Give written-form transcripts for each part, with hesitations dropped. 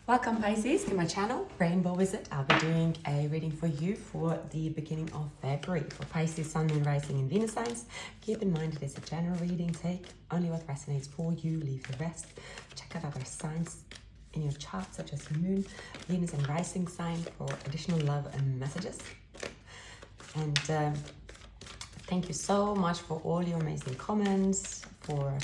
Welcome Pisces to my channel, Rainbow Visit. I'll be doing a reading for you for the beginning of February for Pisces, Sun, Moon, Rising and Venus signs. Keep in mind it is a general reading. Take only what resonates for you, leave the rest. Check out other signs in your chart such as Moon, Venus and Rising sign for additional love and messages. And thank you so much for all your amazing comments, for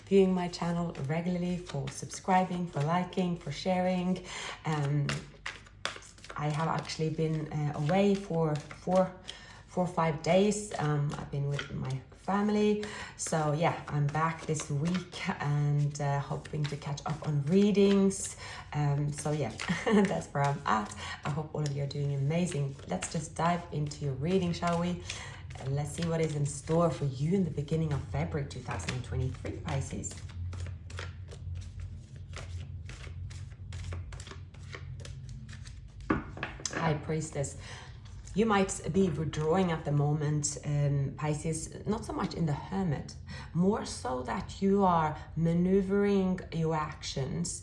viewing my channel regularly, for subscribing, for liking, for sharing. I have actually been away for four or 5 days. I've been with my family, so yeah, I'm back this week and hoping to catch up on readings. So yeah, that's where I'm at. I hope all of you are doing amazing. Let's just dive into your reading, shall we? Let's see what is in store for you in the beginning of February 2023, Pisces. High Priestess. You might be withdrawing at the moment, Pisces, not so much in the Hermit, more so that you are maneuvering your actions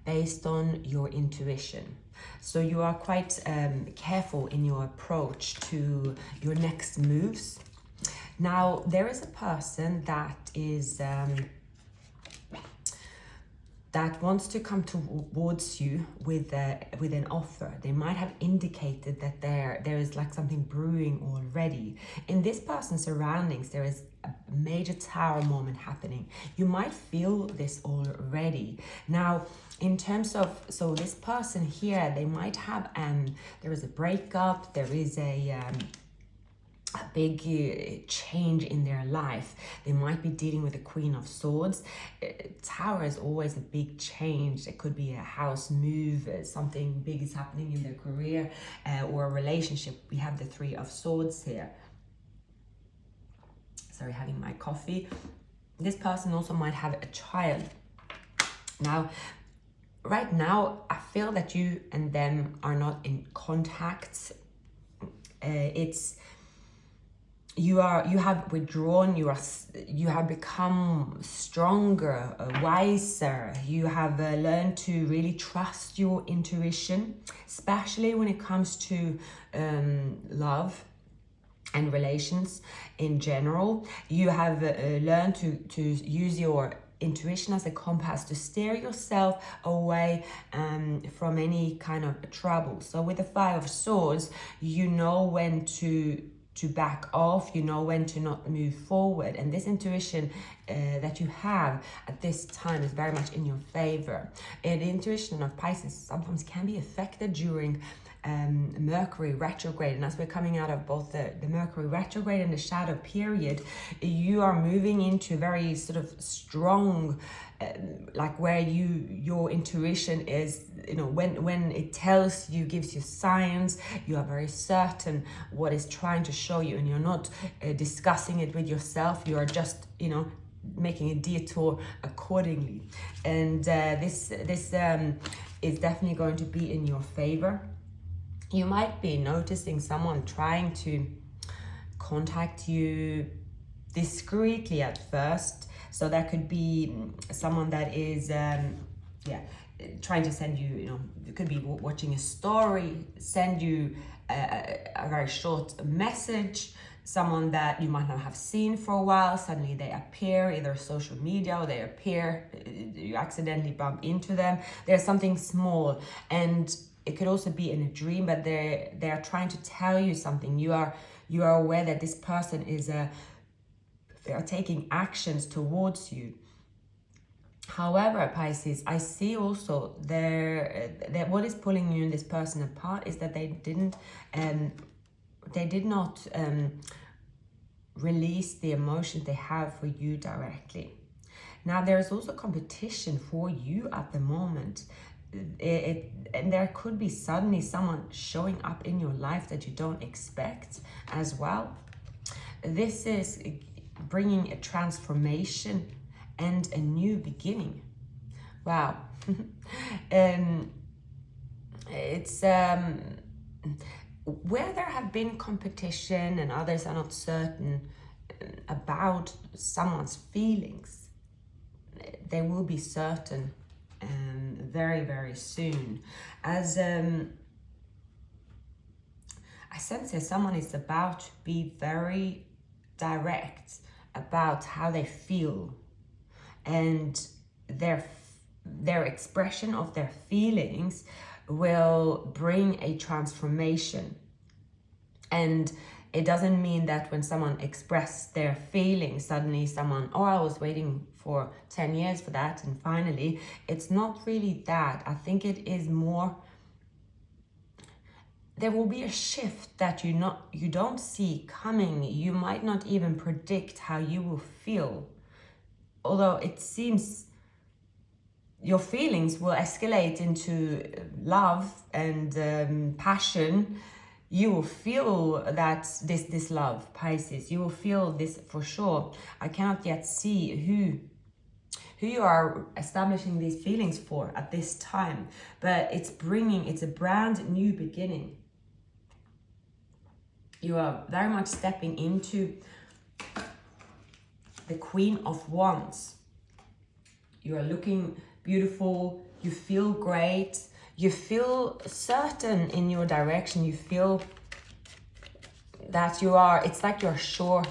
based on your intuition. So you are quite careful in your approach to your next moves. Now, there is a person that is that wants to come towards you with an offer. They might have indicated that there is like something brewing already. In this person's surroundings, there is a major tower moment happening. You might feel this already. Now, in terms of, so this person here, they might have, there is a breakup, there is a big change in their life. They might be dealing with the Queen of Swords. Tower is always a big change. It could be a house move, something big is happening in their career or a relationship. We have the Three of Swords here. Sorry, having my coffee. This person also might have a child. Now, right now, I feel that you and them are not in contact. You have withdrawn, you have become stronger, wiser. You have learned to really trust your intuition, especially when it comes to love and relations in general. You have learned to use your intuition as a compass to steer yourself away from any kind of trouble. So with the Five of Swords, you know when to back off, you know when to not move forward, and this intuition that you have at this time is very much in your favor. And the intuition of Pisces sometimes can be affected during Mercury retrograde, and as we're coming out of both the Mercury retrograde and the shadow period, you are moving into very sort of strong like where your intuition is, when it tells you, gives you signs, you are very certain what is trying to show you, and you're not discussing it with yourself. You are just making a detour accordingly, and this is definitely going to be in your favor. You might be noticing someone trying to contact you discreetly at first. So that could be someone that is, trying to send you, it could be watching a story, send you a very short message. Someone that you might not have seen for a while, suddenly they appear, either social media, or they appear, you accidentally bump into them. There's something small, and it could also be in a dream, but they are trying to tell you something. You are aware that this person is they are taking actions towards you. However, Pisces, I see also that what is pulling you and this person apart is that they did not release the emotions they have for you directly. Now, there is also competition for you at the moment. And there could be suddenly someone showing up in your life that you don't expect as well. This is bringing a transformation and a new beginning. Wow. It's where there have been competition and others are not certain about someone's feelings, they will be certain very, very soon. As I sense that someone is about to be very direct about how they feel, and their expression of their feelings will bring a transformation. And it doesn't mean that when someone expresses their feelings, suddenly someone, oh, I was waiting for 10 years for that, and finally. It's not really that. I think it is more, there will be a shift that you don't see coming. You might not even predict how you will feel. Although it seems your feelings will escalate into love and passion. You will feel that this love, Pisces. You will feel this for sure. I cannot yet see who you are establishing these feelings for at this time, but it's a brand new beginning. You are very much stepping into the Queen of Wands. You are looking beautiful. You feel great. You feel certain in your direction. You feel that it's like you're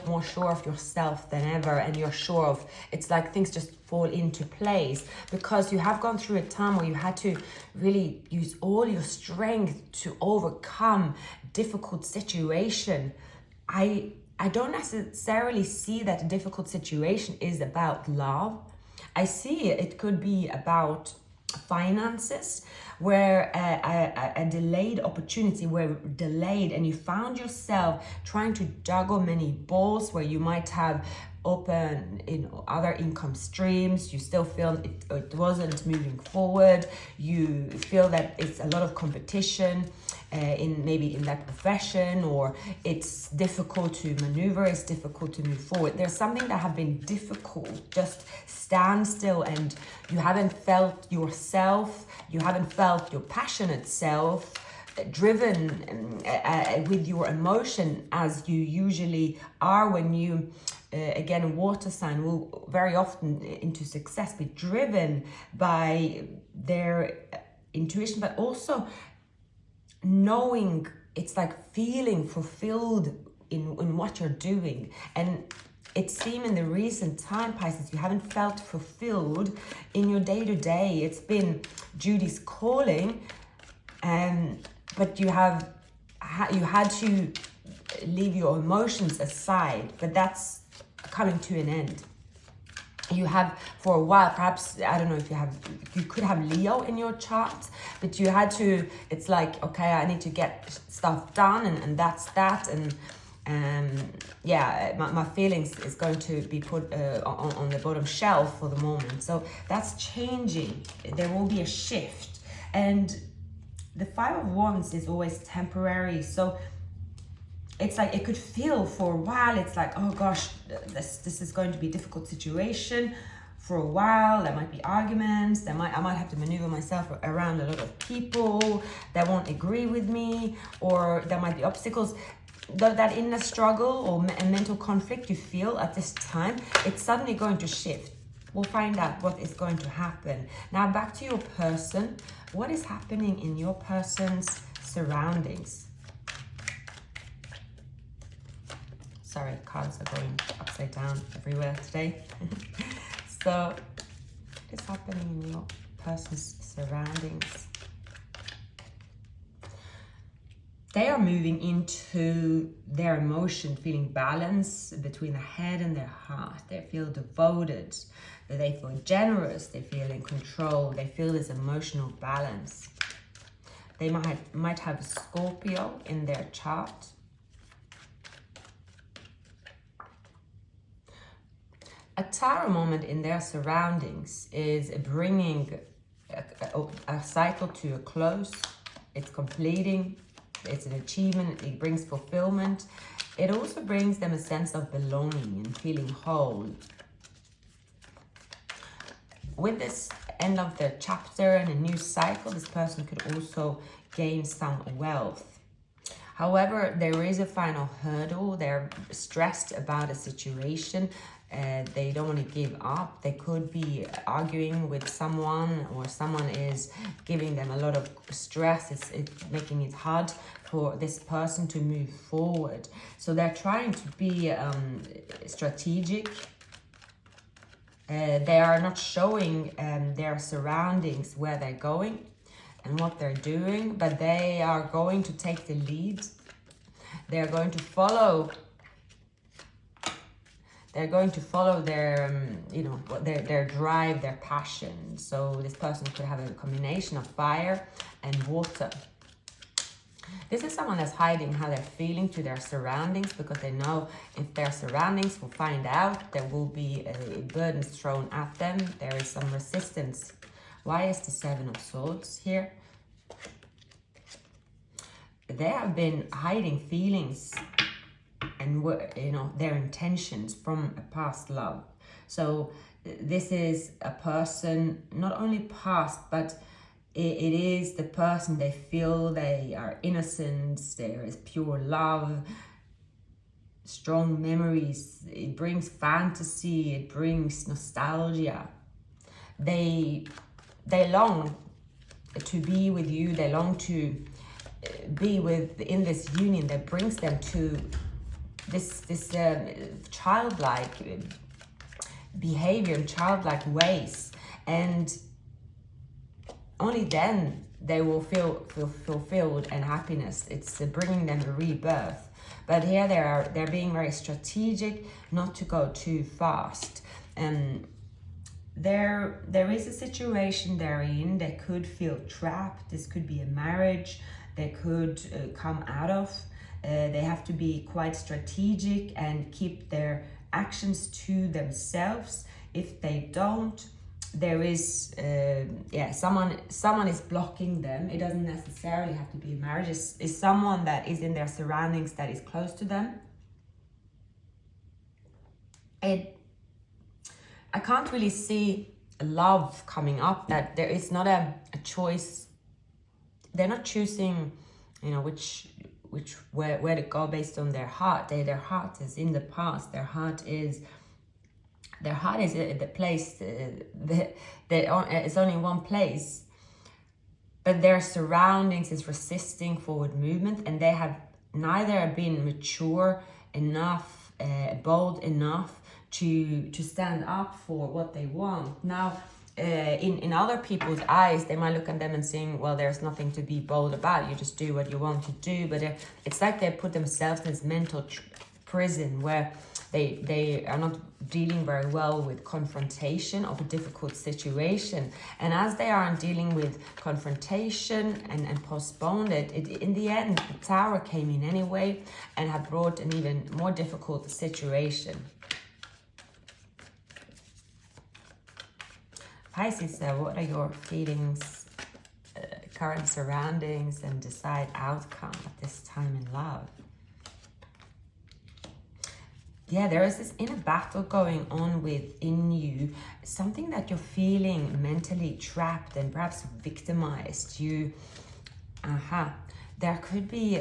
more sure of yourself than ever, and you're sure of, it's like things just fall into place, because you have gone through a time where you had to really use all your strength to overcome difficult situation. I don't necessarily see that a difficult situation is about love. I see it could be about finances, where a delayed opportunity were delayed, and you found yourself trying to juggle many balls, where you might have open other income streams. You still feel it wasn't moving forward. You feel that it's a lot of competition in that profession, or it's difficult to maneuver, it's difficult to move forward. There's something that have been difficult. Just stand still, and you haven't felt yourself, you haven't felt your passionate self driven with your emotion as you usually are when you again, a water sign will very often into success be driven by their intuition, but also knowing, it's like feeling fulfilled in what you're doing. And it seems in the recent time, Pisces, you haven't felt fulfilled in your day-to-day. It's been Judy's calling, but you had to leave your emotions aside, but that's coming to an end. You have for a while, perhaps, I don't know if you could have Leo in your chart, but you had to, it's like, okay, I need to get stuff done, and that's that. And yeah, my feelings is going to be put on the bottom shelf for the moment. So that's changing. There will be a shift. And the Five of Wands is always temporary. So it's like, it could feel for a while, it's like, oh gosh, this is going to be a difficult situation for a while. There might be arguments. I might have to maneuver myself around a lot of people that won't agree with me, or there might be obstacles. That inner struggle or a mental conflict you feel at this time, it's suddenly going to shift. We'll find out what is going to happen. Now back to your person. What is happening in your person's surroundings? Sorry, cards are going upside down everywhere today. So, what is happening in your person's surroundings? They are moving into their emotion, feeling balance between the head and their heart. They feel devoted, they feel generous, they feel in control, they feel this emotional balance. They might have Scorpio in their chart. A tarot moment in their surroundings is bringing a cycle to a close. It's completing. It's an achievement. It brings fulfillment. It also brings them a sense of belonging and feeling whole. With this end of the chapter and a new cycle, this person could also gain some wealth. However, there is a final hurdle. They're stressed about a situation. They don't want to give up. They could be arguing with someone, or someone is giving them a lot of stress. It's making it hard for this person to move forward. So they're trying to be strategic. They are not showing their surroundings, where they're going and what they're doing, but they are going to take the lead. They're going to follow. They're going to follow their, their drive, their passion. So this person could have a combination of fire and water. This is someone that's hiding how they're feeling to their surroundings, because they know if their surroundings will find out, there will be burdens thrown at them. There is some resistance. Why is the Seven of Swords here? They have been hiding feelings and their intentions from a past love. So this is a person, not only past, but it is the person they feel they are innocent. There is pure love, strong memories. It brings fantasy, it brings nostalgia. They long to be with you. They long to be in this union that brings them to this childlike behavior and childlike ways, and only then they will feel fulfilled and happiness. It's bringing them a rebirth. But here they're being very strategic, not to go too fast. And there is a situation they're in. They could feel trapped. This could be a marriage they could come out of. They have to be quite strategic and keep their actions to themselves. If they don't, there is someone is blocking them. It doesn't necessarily have to be a marriage. It's someone that is in their surroundings, that is close to them. I can't really see love coming up. That there is not a choice. They're not choosing, where to go based on their heart. Their heart is in the past. Their heart is the place. It's only one place, but their surroundings is resisting forward movement, and they have neither been mature enough, bold enough to stand up for what they want. Now, in other people's eyes, they might look at them and saying, well, there's nothing to be bold about. You just do what you want to do. But it's like they put themselves in this mental prison where they are not dealing very well with confrontation of a difficult situation. And as they aren't dealing with confrontation and postponed it, in the end, the Tower came in anyway and have brought an even more difficult situation. Pisces, what are your feelings, current surroundings, and desired outcome at this time in love? Yeah, there is this inner battle going on within you. Something that you're feeling mentally trapped and perhaps victimized. There could be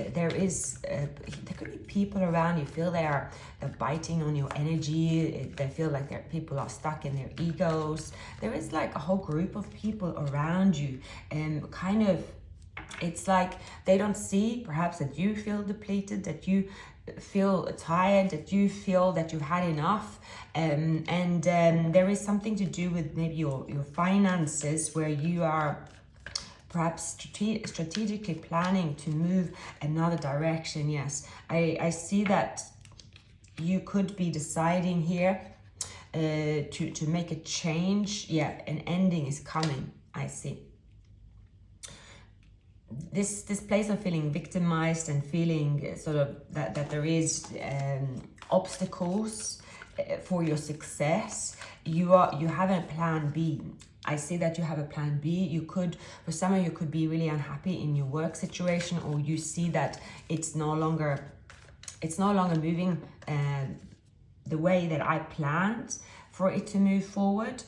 people around you feel they're biting on your energy. They feel like people are stuck in their egos. There is like a whole group of people around you, and it's like they don't see perhaps that you feel depleted, that you feel tired, that you feel that you've had enough, and there is something to do with maybe your finances, where you are perhaps strategically planning to move another direction. Yes, I see that you could be deciding here to make a change. Yeah, an ending is coming, I see. This place of feeling victimized and feeling sort of that there is obstacles for your success. You have a plan B. I see that you have a plan B. For some of you could be really unhappy in your work situation, or you see that it's no longer moving the way that I planned for it to move forward,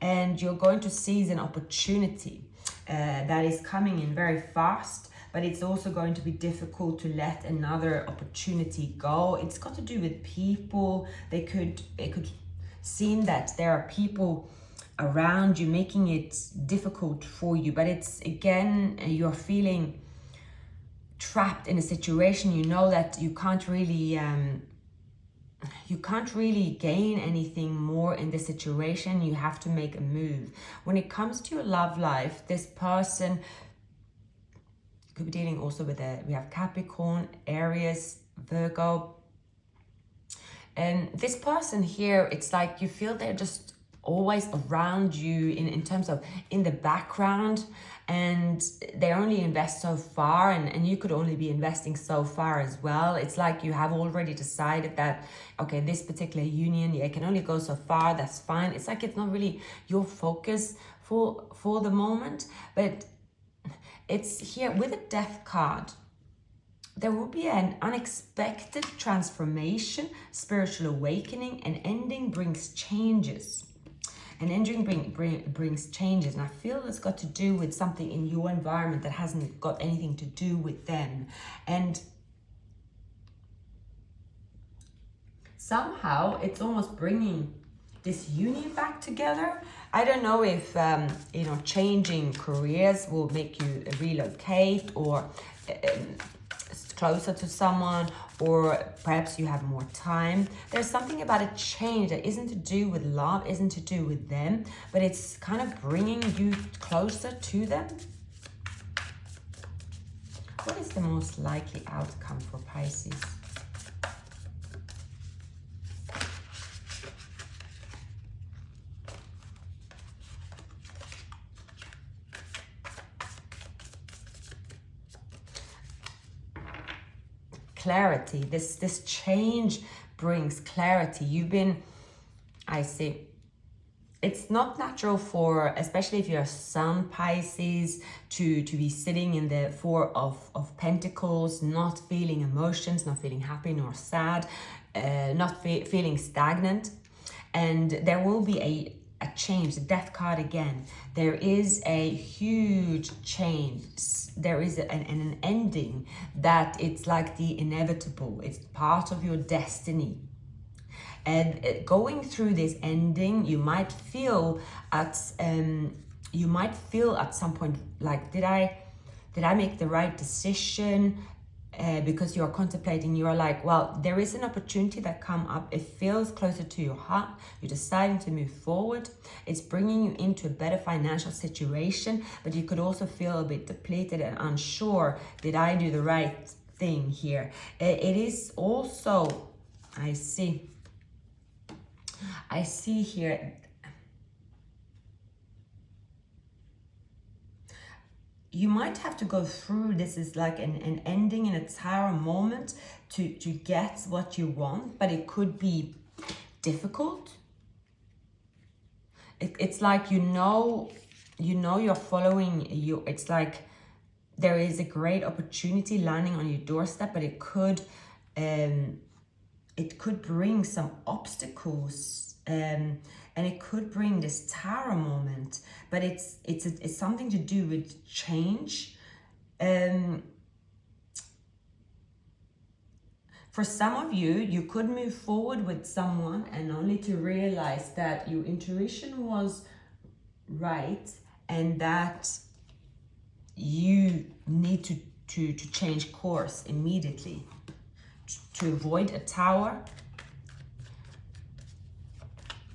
and you're going to seize an opportunity that is coming in very fast, but it's also going to be difficult to let another opportunity go. It's got to do with people. It could seen that there are people around you making it difficult for you, but it's again, you're feeling trapped in a situation. You know that you can't really gain anything more in this situation. You have to make a move. When it comes to your love life, this person could be dealing also with we have Capricorn, Aries, Virgo. And this person here, it's like you feel they're just always around you in terms of in the background, and they only invest so far, and you could only be investing so far as well. It's like you have already decided that, okay, this particular union, yeah, can only go so far, that's fine. It's like it's not really your focus for the moment, but it's here with a Death card. There will be an unexpected transformation, spiritual awakening. An ending brings changes. An ending brings changes. And I feel it's got to do with something in your environment that hasn't got anything to do with them. And somehow it's almost bringing this union back together. I don't know if, changing careers will make you relocate or closer to someone, or perhaps you have more time. There's something about a change that isn't to do with love, isn't to do with them, but it's kind of bringing you closer to them. What is the most likely outcome for Pisces? Clarity. This change brings clarity. I see, it's not natural for, especially if you're Sun Pisces, to be sitting in the Four of Pentacles, not feeling emotions, not feeling happy nor sad, not feeling stagnant. And there will be a change. The Death card again. There is a huge change. There is an ending that it's like the inevitable. It's part of your destiny. And going through this ending, you might feel at some point like, did I make the right decision? Because you're contemplating, you're like, well, there is an opportunity that come up. It feels closer to your heart. You're deciding to move forward. It's bringing you into a better financial situation, but you could also feel a bit depleted and unsure. Did I do the right thing here? It is also, I see here, you might have to go through, this is like an ending in a tower moment to get what you want, but it could be difficult. It's like, you're following you. It's like there is a great opportunity landing on your doorstep, but it could bring some obstacles, and it could bring this tower moment, but it's something to do with change. For some of you, you could move forward with someone and only to realize that your intuition was right and that you need to change course immediately to avoid a tower.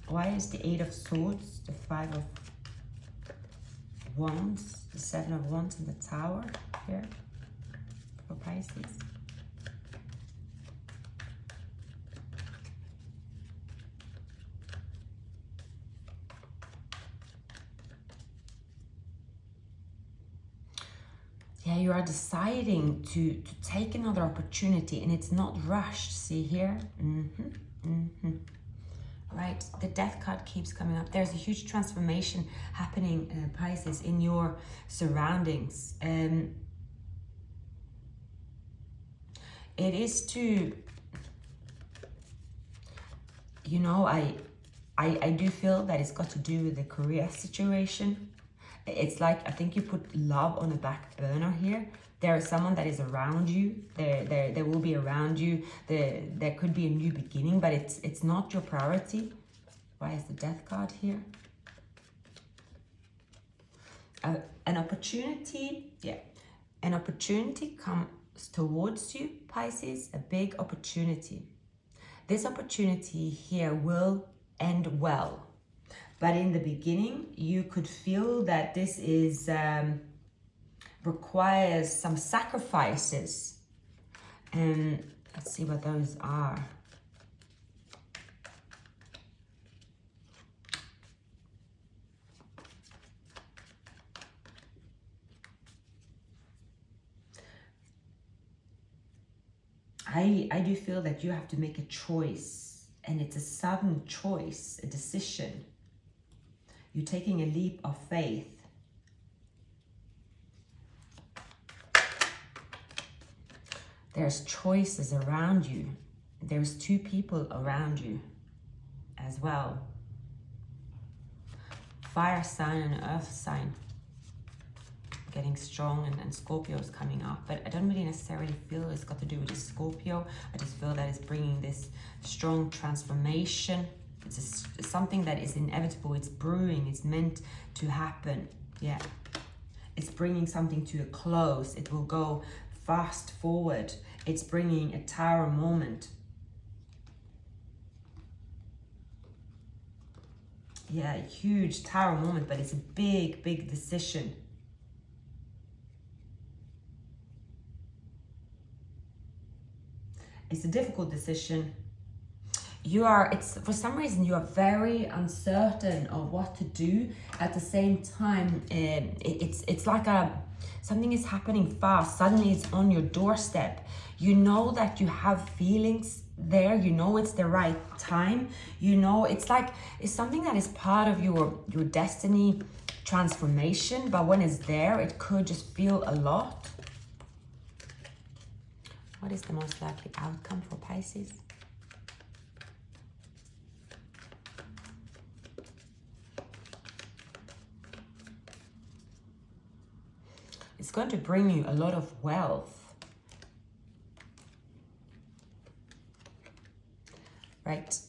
Why is the Eight of Swords, the Five of Wands, the Seven of Wands, and the Tower here for Pisces? Yeah, you are deciding to take another opportunity, and it's not rushed. See here? Right, the Death card keeps coming up. There's a huge transformation happening, Pisces, in your surroundings. It is to, I do feel that it's got to do with the career situation. It's like, I think you put love on the back burner here. There is someone that is around you. There will be around you. There could be a new beginning, but it's not your priority. Why is the Death card here? An opportunity, yeah. An opportunity comes towards you, Pisces, a big opportunity. This opportunity here will end well. But in the beginning, you could feel that this is requires some sacrifices. And let's see what those are. I do feel that you have to make a choice, and it's a sudden choice, a decision. You're taking a leap of faith. There's choices around you. There's two people around you as well. Fire sign and earth sign. Getting strong, and Scorpio is coming up, but I don't really necessarily feel it's got to do with the Scorpio. I just feel that it's bringing this strong transformation. It's something that is inevitable. It's brewing. It's meant to happen. Yeah, it's bringing something to a close. It will go fast forward. It's bringing a tower moment. Yeah, a huge tower moment, but it's a big, big decision. It's a difficult decision. For some reason, you are very uncertain of what to do. At the same time, it's like something is happening fast. Suddenly it's on your doorstep. You know that you have feelings there. You know it's the right time. You know it's something that is part of your destiny transformation. But when it's there, it could just feel a lot. What is the most likely outcome for Pisces? It's going to bring you a lot of wealth. Right.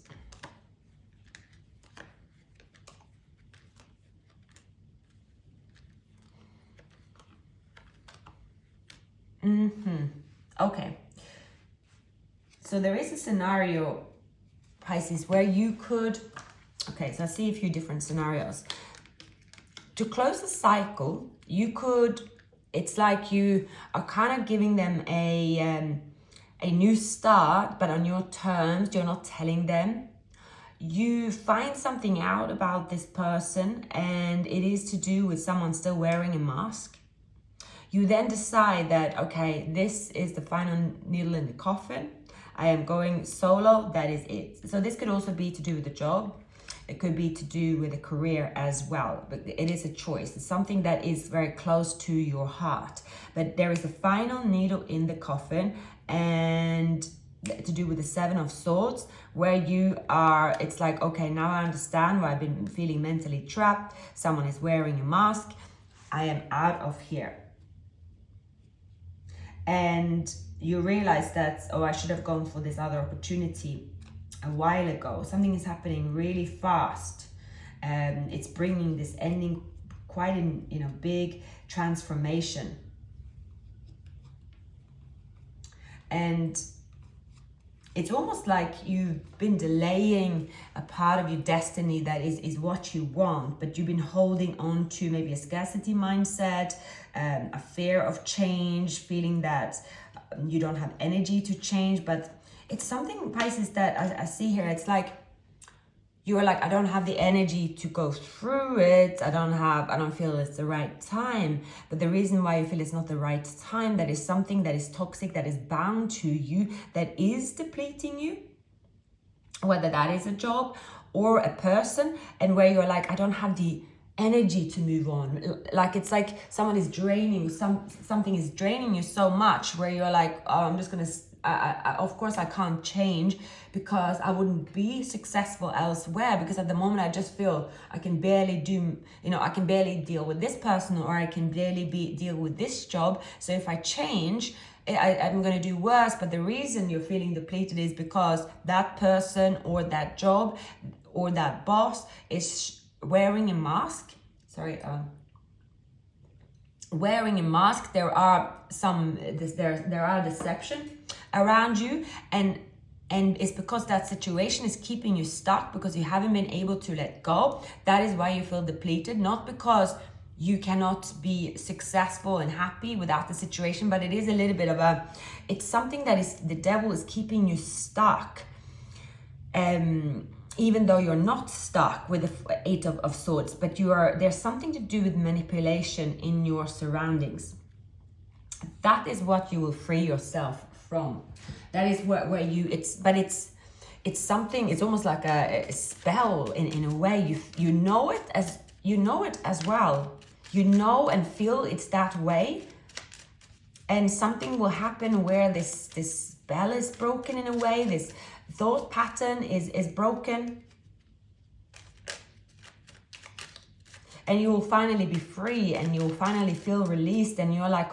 Okay. So there is a scenario, Pisces, where you could... Okay, so I see a few different scenarios. To close the cycle, you could... It's like you are kind of giving them a new start, but on your terms. You're not telling them. You find something out about this person, and it is to do with someone still wearing a mask. You then decide that, okay, this is the final needle in the coffin. I am going solo. That is it. So this could also be to do with the job. It could be to do with a career as well. But it is a choice. It's something that is very close to your heart. But there is a final needle in the coffin, and to do with the Seven of Swords, where you are, it's like, okay, now I understand why I've been feeling mentally trapped. Someone is wearing a mask. I am out of here. And you realize that, oh, I should have gone for this other opportunity a while ago. Something is happening really fast. It's bringing this ending quite in a big transformation. And it's almost like you've been delaying a part of your destiny that is what you want, but you've been holding on to maybe a scarcity mindset, a fear of change, feeling that you don't have energy to change. But it's something, Pisces, that I see here. It's like you're like, I don't have the energy to go through it. I don't feel it's the right time. But the reason why you feel it's not the right time, that is something that is toxic, that is bound to you, that is depleting you, whether that is a job or a person, and where you're like, I don't have the energy to move on. Like it's like someone is draining, something is draining you so much, where you're like, oh, I'm just gonna of course I can't change because I wouldn't be successful elsewhere, because at the moment I just feel I can barely do, I can barely deal with this person, or I can barely deal with this job. So if I change, I'm going to do worse. But the reason you're feeling depleted is because that person or that job or that boss is wearing a mask. Wearing a mask, there are deception around you, and it's because that situation is keeping you stuck, because you haven't been able to let go. That is why you feel depleted, not because you cannot be successful and happy without the situation, but it is a little bit of it's something that is, the devil is keeping you stuck. Even though you're not stuck with the Eight of Swords, but there's something to do with manipulation in your surroundings. That is what you will free yourself from. That is where you, it's something, it's almost like a spell in a way. You know it as well. You know and feel it's that way. And something will happen where this spell is broken in a way, this thought pattern is broken, and you will finally be free, and you will finally feel released, and you're like,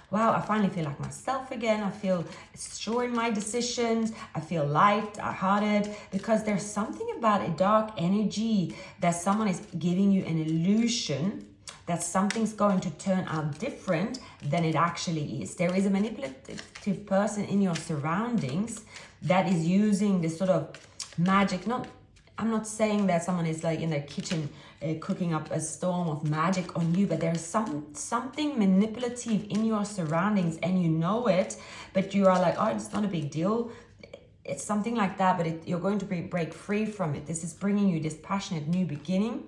wow, I finally feel like myself again. I feel sure in my decisions. I feel light-hearted, because there's something about a dark energy that someone is giving you an illusion that something's going to turn out different than it actually is. There is a manipulative person in your surroundings that is using this sort of magic. I'm not saying that someone is like in their kitchen cooking up a storm of magic on you, but there's something manipulative in your surroundings, and you know it, but you are like, oh, it's not a big deal. It's something like that, but you're going to break free from it. This is bringing you this passionate new beginning.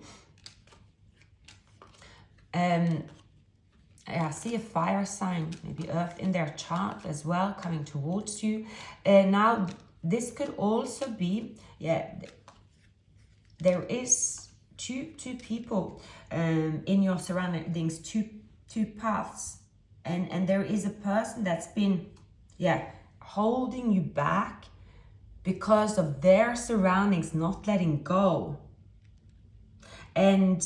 I see a fire sign, maybe Earth in their chart as well, coming towards you. Now, this could also be, there is two people in your surroundings, two paths, and there is a person that's been, holding you back because of their surroundings not letting go. And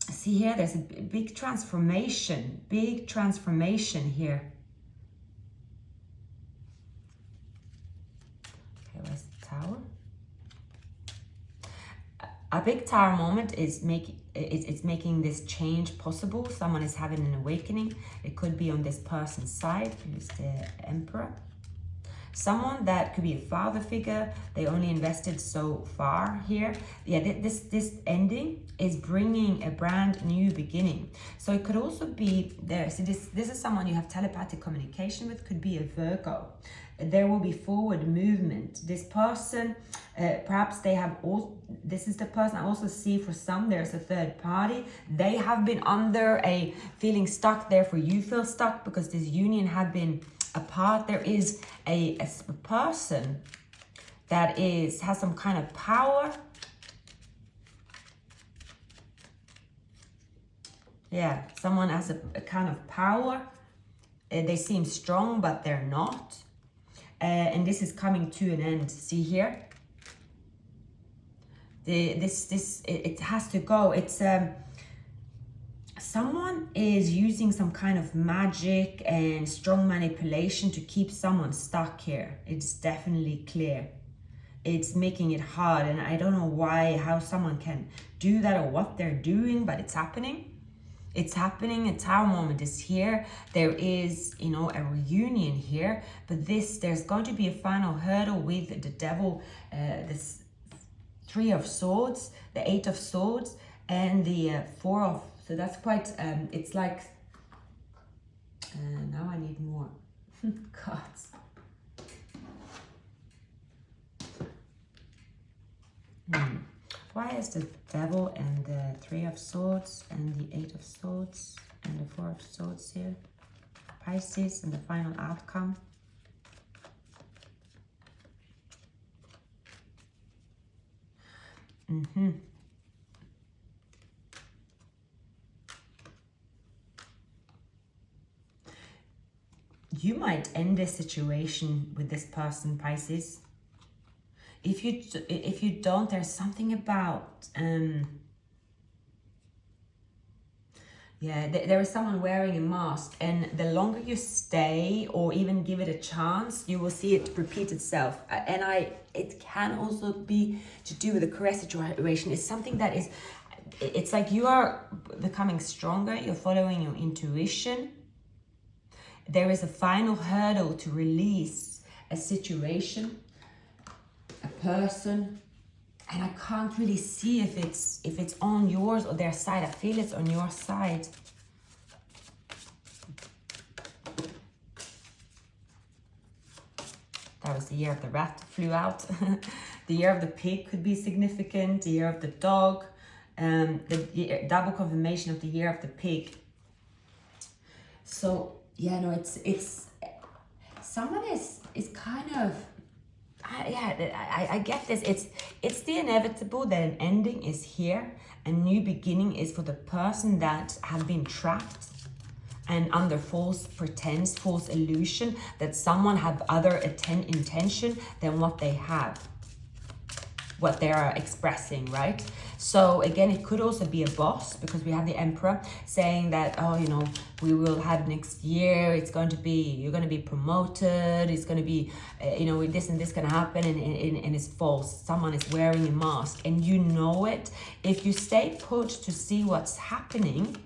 see here, there's a big transformation here. Okay, where's the Tower? A big Tower moment is making this change possible. Someone is having an awakening. It could be on this person's side, who's the Emperor. Someone that could be a father figure. They only invested so far here. This ending is bringing a brand new beginning. So it could also be there. So this is someone you have telepathic communication with. Could be a Virgo. There will be forward movement. This person, perhaps they have all. This is the person I also see for some. There's a third party. They have been under a feeling stuck. Therefore, you feel stuck because this union have been apart. There is a person that has some kind of power. Yeah, someone has a kind of power. They seem strong, but they're not. And this is coming to an end. See here? It has to go. It's someone is using some kind of magic and strong manipulation to keep someone stuck here. It's definitely clear. It's making it hard, and I don't know how someone can do that or what they're doing, but it's happening. It's happening. A Tower moment is here. There is, a reunion here, but there's going to be a final hurdle with the Devil, this Three of Swords, the Eight of Swords, and the Four of. So that's quite. It's like. Now I need more cards. Why is the Devil and the Three of Swords and the Eight of Swords and the Four of Swords here? Pisces and the final outcome. You might end this situation with this person, Pisces. If you don't, there's something about Yeah, there is someone wearing a mask, and the longer you stay or even give it a chance, you will see it repeat itself. It can also be to do with the career situation. It's something that is, it's like you are becoming stronger, you're following your intuition. There is a final hurdle to release a situation, a person, and I can't really see if it's on yours or their side. I feel it's on your side. That was the year of the rat flew out. The year of the pig could be significant. The year of the dog. The double confirmation of the year of the pig. So yeah, no, it's someone is kind of, I get this. It's the inevitable that an ending is here. A new beginning is for the person that have been trapped and under false pretense, false illusion that someone have other intention than what they have, what they are expressing, right? So again, it could also be a boss, because we have the Emperor saying that, oh, you know, we will have next year, it's going to be, you're going to be promoted, it's going to be, you know, this and this can happen, and it's false. Someone is wearing a mask, and you know it. If you stay put to see what's happening,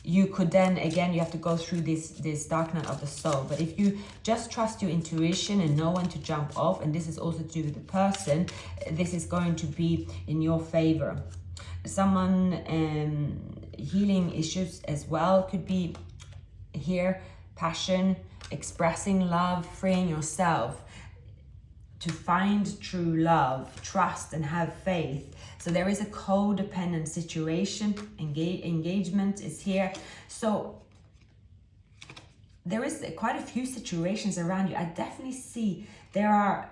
you could then, again, you have to go through this dark night of the soul. But if you just trust your intuition and know when to jump off, and this is also to do with the person, this is going to be in your favor. Someone healing issues as well could be here, passion, expressing love, freeing yourself to find true love, trust, and have faith. So there is a codependent situation. Engagement is here. So there is quite a few situations around you. I definitely see there are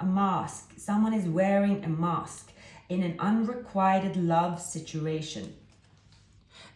a mask. Someone is wearing a mask in an unrequited love situation.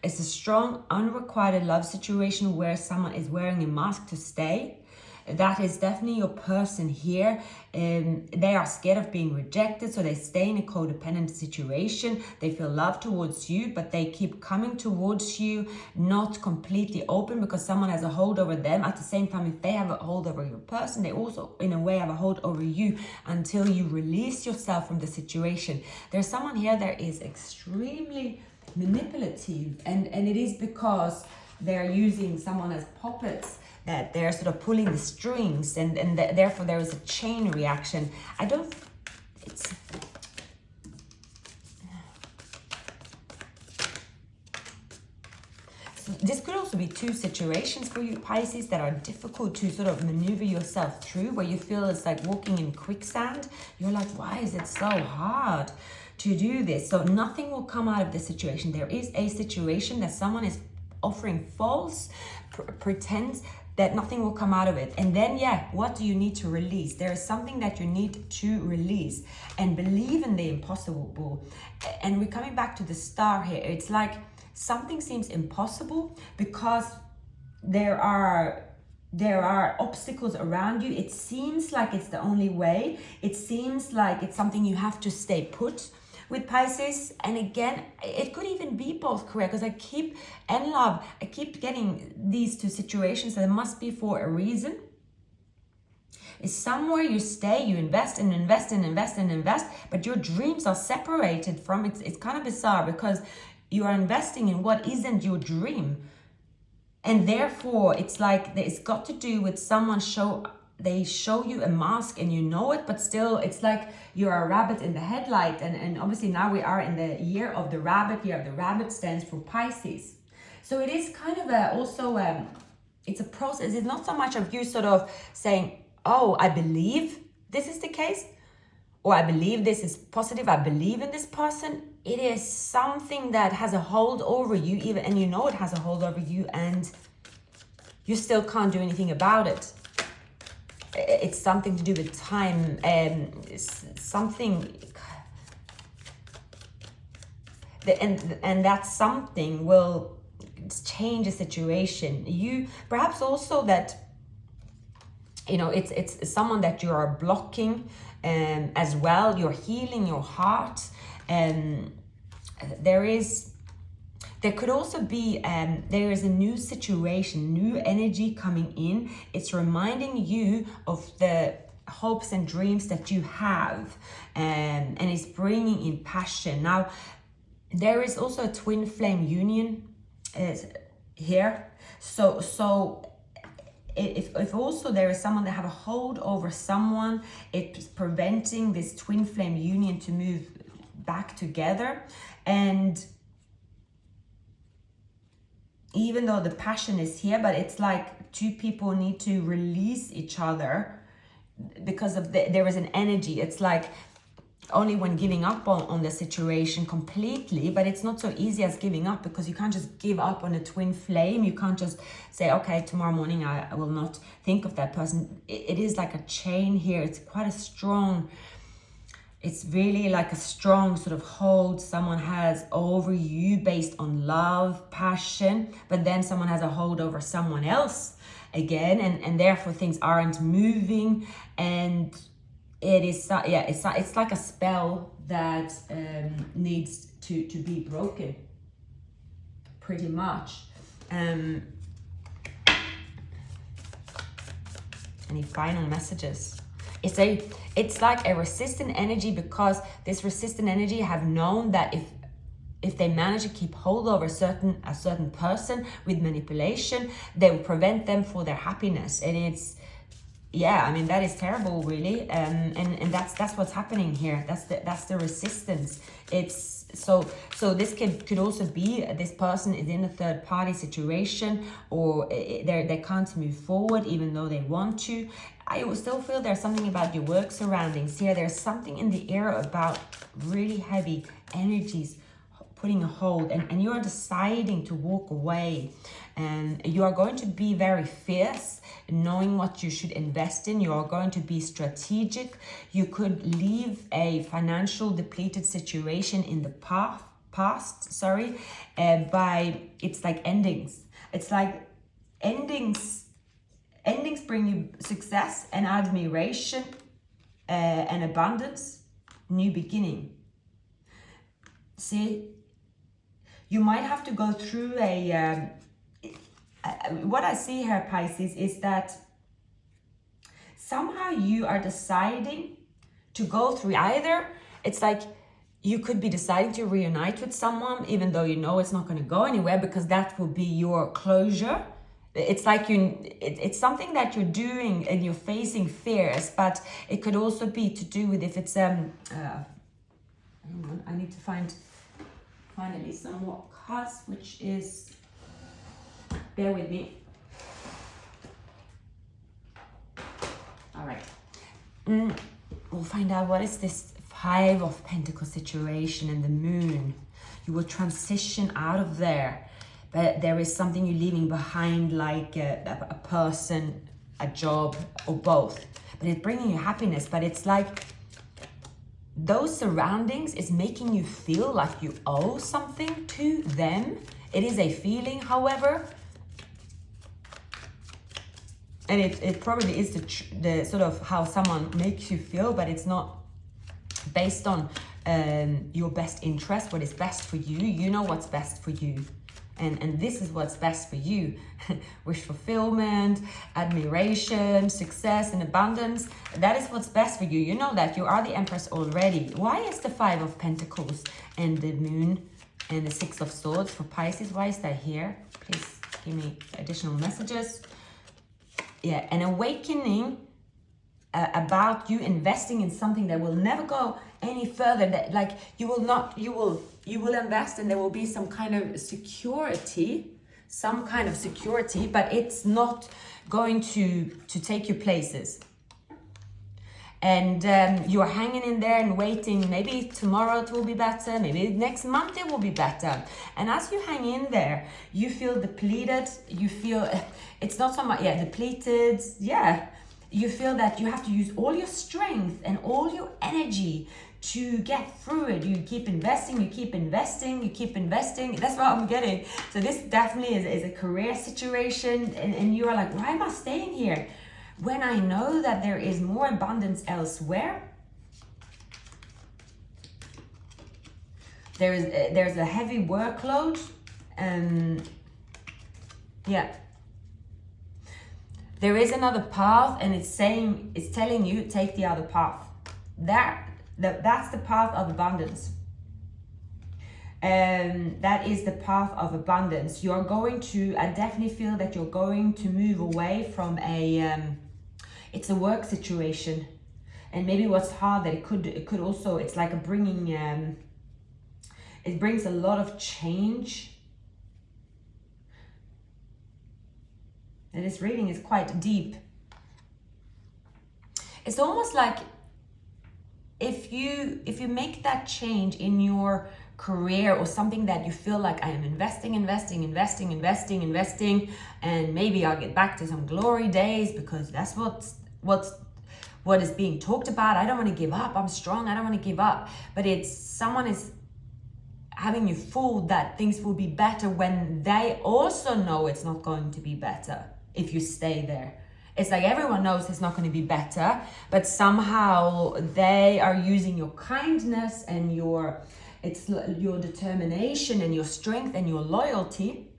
It's a strong unrequited love situation where someone is wearing a mask to stay. That is definitely your person here. They are scared of being rejected, so they stay in a codependent situation. They feel love towards you, but they keep coming towards you, not completely open, because someone has a hold over them. At the same time, if they have a hold over your person, they also, in a way, have a hold over you until you release yourself from the situation. There's someone here that is extremely manipulative, and it is because they're using someone as puppets, that they're sort of pulling the strings, and therefore there is a chain reaction. So this could also be two situations for you, Pisces, that are difficult to sort of maneuver yourself through, where you feel it's like walking in quicksand. You're like, why is it so hard to do this? So nothing will come out of this situation. There is a situation that someone is offering false pretense that nothing will come out of it. And then, yeah, what do you need to release? There is something that you need to release, and believe in the impossible. And we're coming back to the star here. It's like something seems impossible because there are obstacles around you. It seems like it's the only way. It seems like it's something you have to stay put with Pisces. And again, it could even be both correct, because I keep getting these two situations that it must be for a reason. It's somewhere you stay, you invest and invest and invest and invest, but your dreams are separated from it. It's kind of bizarre, because you are investing in what isn't your dream, and therefore it's like it's got to do with someone they show you a mask and you know it, but still it's like you're a rabbit in the headlight. And obviously now we are in the year of the rabbit. Year of the rabbit stands for Pisces. So it is kind of it's a process. It's not so much of you sort of saying, oh, I believe this is the case, or I believe this is positive, I believe in this person. It is something that has a hold over you, even, and you know it has a hold over you, and you still can't do anything about it. It's something to do with time, something, and that something will change the situation. You perhaps also that, you know, it's someone that you are blocking, as well. You're healing your heart, and there is There could also be, there is a new situation, new energy coming in. It's reminding you of the hopes and dreams that you have, and it's bringing in passion. Now, there is also a twin flame union here. So if also there is someone that have a hold over someone, it's preventing this twin flame union to move back together. And even though the passion is here, but it's like two people need to release each other because of there is an energy. It's like only when giving up on the situation completely, but it's not so easy as giving up, because you can't just give up on a twin flame. You can't just say, okay, tomorrow morning I will not think of that person. It is like a chain here. It's quite a strong, it's really like a strong sort of hold someone has over you based on love, passion, but then someone has a hold over someone else again, and therefore things aren't moving. And it is, yeah, it's like a spell that needs to be broken, pretty much. Any final messages? It's like a resistant energy, because this resistant energy have known that if they manage to keep hold over a certain person with manipulation, they will prevent them for their happiness. And it's, yeah, I mean, that is terrible, really. And that's what's happening here. That's the resistance. It's so this could also be this person is in a third party situation, or they can't move forward even though they want to. I will still feel there's something about your work surroundings here. There's something in the air about really heavy energies putting a hold, and you are deciding to walk away, and you are going to be very fierce, knowing what you should invest in. You are going to be strategic. You could leave a financial depleted situation in the past, by, it's like endings. It's like endings bring you success and admiration, and abundance, new beginning. See, you might have to go through what I see here, Pisces, is that somehow you are deciding to go through either, it's like you could be deciding to reunite with someone, even though you know it's not going to go anywhere, because that will be your closure. It's like it's something that you're doing and you're facing fears, but it could also be to do with if it's hang on, I need to find finally some more cards, which is, bear with me. All right, we'll find out what is this Five of Pentacles situation and the Moon. You will transition out of there, but there is something you're leaving behind, like a person, a job, or both. But it's bringing you happiness, but it's like those surroundings is making you feel like you owe something to them. It is a feeling, however, and it probably is the sort of how someone makes you feel, but it's not based on your best interest, what is best for you. You know what's best for you. And this is what's best for you. Wish fulfillment, admiration, success, and abundance. That is what's best for you. You know that. You are the Empress already. Why is the Five of Pentacles and the Moon and the Six of Swords for Pisces? Why is that here? Please give me additional messages. Yeah, an awakening about you investing in something that will never go any further. That, like, you will invest and there will be some kind of security, but it's not going to take you places. And you're hanging in there and waiting. Maybe tomorrow it will be better. Maybe next month it will be better. And as you hang in there, you feel depleted. You feel, it's not so much, depleted. Yeah. You feel that you have to use all your strength and all your energy to get through it. You keep investing, you keep investing, you keep investing. That's what I'm getting. So this definitely is a career situation. And you are like, why am I staying here when I know that there is more abundance elsewhere? There's a heavy workload Yeah. There is another path, and it's telling you, take the other path. That's the path of abundance. That is the path of abundance. You're going to, I definitely feel that you're going to move away from it's a work situation. And maybe what's hard, that it could also, it's like it brings a lot of change. And this reading is quite deep. It's almost like if you make that change in your career, or something that you feel like, I am investing, and maybe I'll get back to some glory days because that's what is being talked about. I don't want to give up. I'm strong. I don't want to give up. But someone is having you fooled that things will be better when they also know it's not going to be better if you stay there. It's like everyone knows it's not going to be better, but somehow they are using your kindness and your determination and your strength and your loyalty.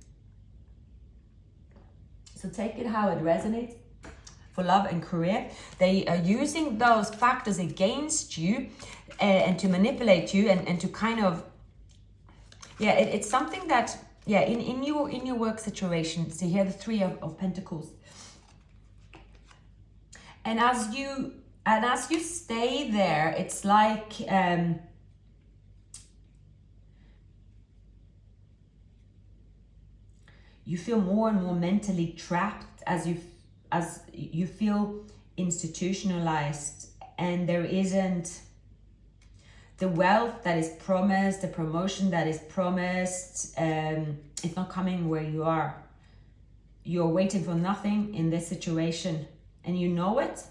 So take it how it resonates. For love and career, they are using those factors against you and to manipulate you and to kind of, it's something that, in your work situation. So here the Three of Pentacles. And as you stay there, it's like you feel more and more mentally trapped as you feel institutionalized, and there isn't the wealth that is promised, the promotion that is promised. It's not coming where you are. You're waiting for nothing in this situation, and you know it.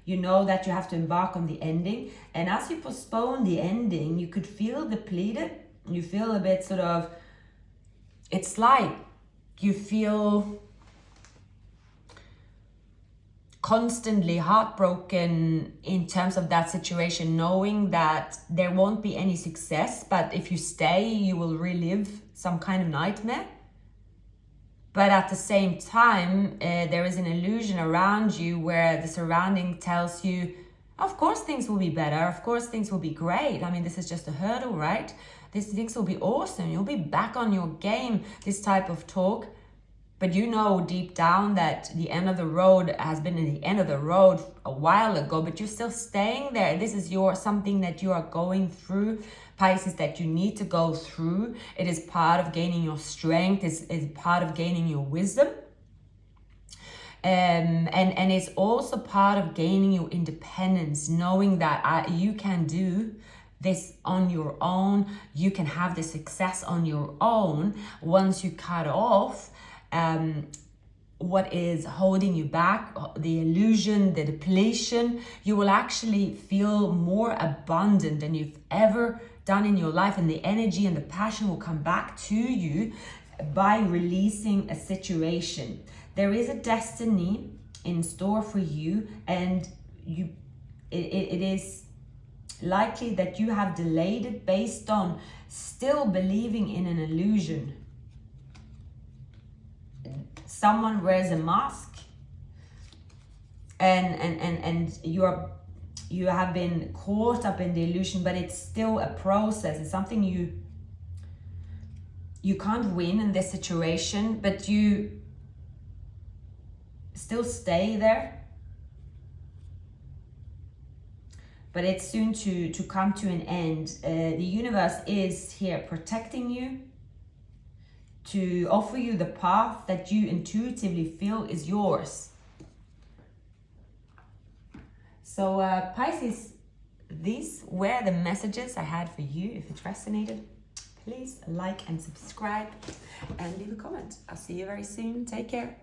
You know that you have to embark on the ending, and as you postpone the ending, you could feel depleted. You feel a bit sort of, it's like you feel constantly heartbroken in terms of that situation, knowing that there won't be any success, but if you stay, you will relive some kind of nightmare. But at the same time, there is an illusion around you where the surrounding tells you, of course things will be better, of course things will be great. I mean, this is just a hurdle, right? These things will be awesome, you'll be back on your game, this type of talk. But you know deep down that the end of the road has been the end of the road a while ago, but you're still staying there. This is something that you are going through, Pisces, that you need to go through. It is part of gaining your strength, is part of gaining your wisdom. And it's also part of gaining your independence, knowing that you can do this on your own. You can have the success on your own once you cut off what is holding you back, the illusion, the depletion. You will actually feel more abundant than you've ever done in your life, and the energy and the passion will come back to you by releasing a situation. There is a destiny in store for you, and it is likely that you have delayed it based on still believing in an illusion. Someone wears a mask, and you have been caught up in the illusion, but it's still a process. It's something you can't win in this situation, but you still stay there. But it's soon to come to an end. The universe is here protecting you, to offer you the path that you intuitively feel is yours. So Pisces, these were the messages I had for you. If it resonated, please like and subscribe and leave a comment. I'll see you very soon. Take care.